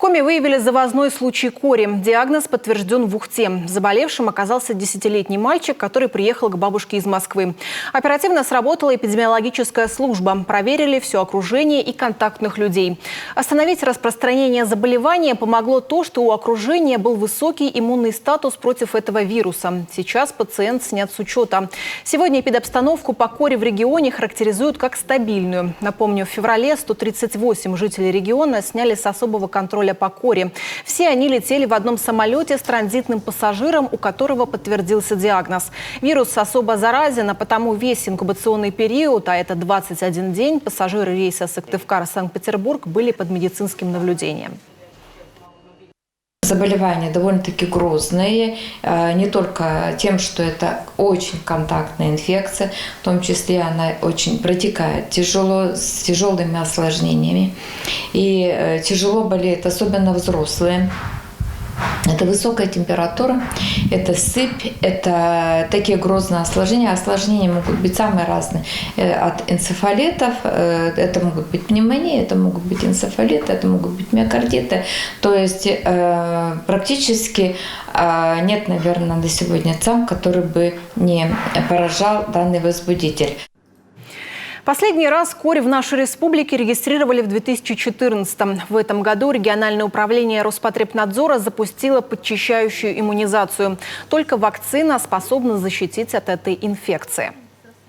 Коми выявили завозной случай кори. Диагноз подтвержден в Ухте. Заболевшим оказался 10-летний мальчик, который приехал к бабушке из Москвы. Оперативно сработала эпидемиологическая служба. Проверили все окружение и контактных людей. Остановить распространение заболевания помогло то, что у окружения был высокий иммунный статус против этого вируса. Сейчас пациент снят с учета. Сегодня эпидобстановку по коре в регионе характеризуют как стабильную. Напомню, в феврале 138 жителей региона сняли с особого контроля по коре. Все они летели в одном самолете с транзитным пассажиром, у которого подтвердился диагноз. Вирус особо заразен, а потому весь инкубационный период, а это 21 день, пассажиры рейса Сыктывкар-Санкт-Петербург были под медицинским наблюдением. Заболевания довольно-таки грозные, не только тем, что это очень контактная инфекция, в том числе она очень протекает тяжело, с тяжелыми осложнениями. И тяжело болеют особенно взрослые. Это высокая температура, это сыпь, это такие грозные осложнения. Осложнения могут быть самые разные. От энцефалитов, это могут быть пневмонии, это могут быть энцефалиты, это могут быть миокардиты. То есть практически нет, наверное, на сегодня ЦАМ, который бы не поражал данный возбудитель. Последний раз корь в нашей республике регистрировали в 2014-м. В этом году региональное управление Роспотребнадзора запустило подчищающую иммунизацию. Только вакцина способна защитить от этой инфекции.